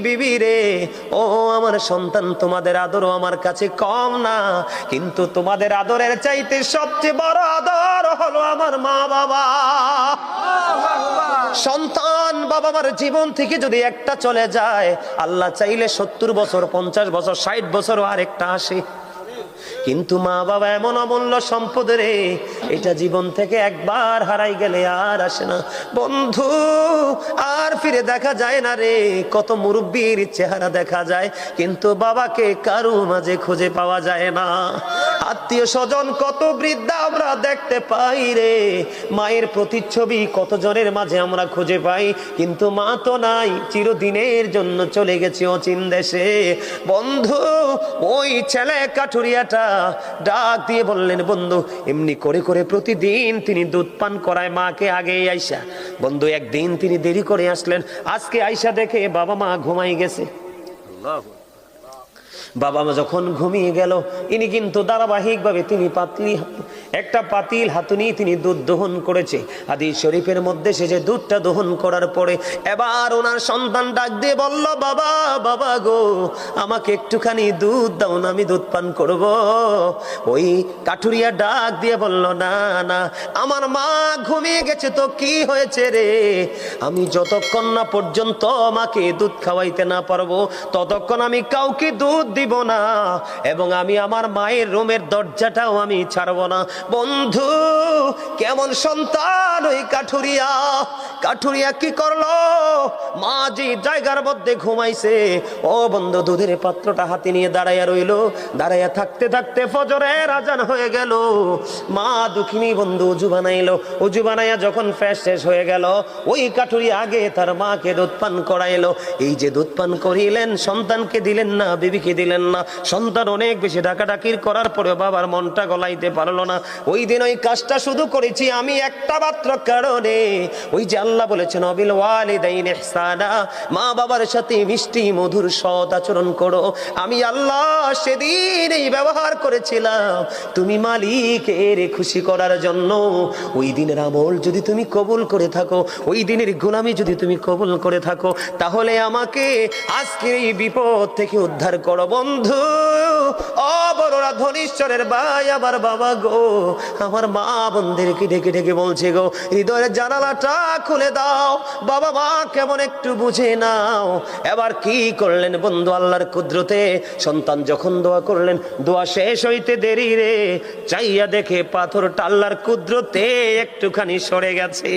বিবি রে, ও আমার সন্তান, তোমাদের আদরও আমার কাছে কম না, কিন্তু তোমাদের আদরের চাইতে সবচেয়ে বড় আদর হলো আমার মা বাবা। সন্তান বাবা মার জীবন থেকে যদি একটা চলে যায়, আল্লাহ চাইলে 70 বছর, 50 বছর, 60 বছরও আরেকটা আসে, কিন্তু মা বাবা এমন অমূল্য সম্পদ রে, এটা জীবন থেকে একবার হারাই গেলে আর আসে না বন্ধু, আর ফিরে দেখা যায় না রে। কত মুরব্বীর চেহারা দেখা যায়, কিন্তু বাবাকে কারো মাঝে খুঁজে পাওয়া যায় না। আত্মীয় স্বজন কত বৃদ্ধা আমরা দেখতে পাই রে, মায়ের প্রতিচ্ছবি কত জনের মাঝে আমরা খুঁজে পাই, কিন্তু মা তো নাই, চিরদিনের জন্য চলে গেছে অচিন দেশে। বন্ধু, ওই ছেলে কাঠুরিয়াটা ডাক দিয়ে বললেন, বন্ধু, এমনি করে করে প্রতিদিন তিনি দুধ পান করায় মাকে আগে আইসা। বন্ধু, একদিন তিনি দেরি করে আসলেন, আজকে আইসা দেখে বাবা মা ঘুমাই গেছে। বাবা মা যখন ঘুমিয়ে গেল, ইনি কিন্তু ধারাবাহিক ভাবে তিনি একটা পাতিল হাতুনি তিনি দুধ দহন করেছে। হাদিস শরীফের মধ্যে সে যে দুধটা দহন করার পরে এবার ওনার সন্তান ডাক দিয়ে বলল, বাবা, বাবা গো, আমাকে একটুখানি দুধ দাও না, আমি দুধ পান করব। ওই কাঠুরিয়া ডাক দিয়ে বলল, না না, আমার মা ঘুমিয়ে গেছে তো কি হয়েছে রে, আমি যতক্ষণ না পর্যন্ত আমাকে দুধ খাওয়াইতে না পারবো ততক্ষণ আমি কাউকে দুধ দিব না, এবং আমি আমার মায়ের রুমের দরজাটাও আমি ছাড়বো না। বন্ধু, কেমন সন্তান ওই কাঠুরিয়া! কাঠুরিয়া কি করলো? মা যে জায়গার মধ্যে ঘুমাইছে, ও বন্ধু, দুধের পাত্রটা হাতে নিয়ে দাঁড়াইয়া রইল। দাঁড়াইয়া থাকতে থাকতে ফজরের আজান হয়ে গেল। মা দুঃখিনী বন্ধু উজু বানাইলো। উজু বানাইয়া যখন ফ্রেশ শেষ হয়ে গেল, ওই কাঠুরিয়া আগে তার মাকে দুধ পান করাইলো। এই যে দুধ পান করিলেন, সন্তানকে দিলেন না, বিবিকে দিলেন না। সন্তান অনেক বেশি ডাকাডাকির করার পরে বাবার মনটা গলাইতে পারলো না। ওই দিন ওই কাজটা শুধু করেছি আমি একটা মাত্র কারণে, ওই যে আল্লাহ বলেছেন, অবিল ওয়ালিদাইনি ইহসানা, মা বাবার সাথে মিষ্টি মধুর সৎ আচরণ করো। আমি আল্লাহ সেদিন এই ব্যবহার করেছিলাম তুমি মালিকের খুশি করার জন্য। ওই দিনের আমল যদি তুমি কবুল করে থাকো, ওই দিনের গোলামি যদি তুমি কবুল করে থাকো, তাহলে আমাকে আজকের এই বিপদ থেকে উদ্ধার করো। বন্ধু, ও বড়রা, ধনীশ্বরের ভাই, আমার বাবা গো, আমার মা বোনদেরকে ডেকে ডেকে বলছে গো, হৃদয়ের জানালাটা খুলে দাও, বাবা মা কেমন একটু বুঝে নাও। এবার কি করলেন বন্ধু, আল্লাহর কুদরতে সন্তান যখন দোয়া করলেন, দোয়া শেষ হইতে দেরি রে, চাইয়া দেখে পাথরটা আল্লাহর কুদরতে একটুখানি সরে গেছে।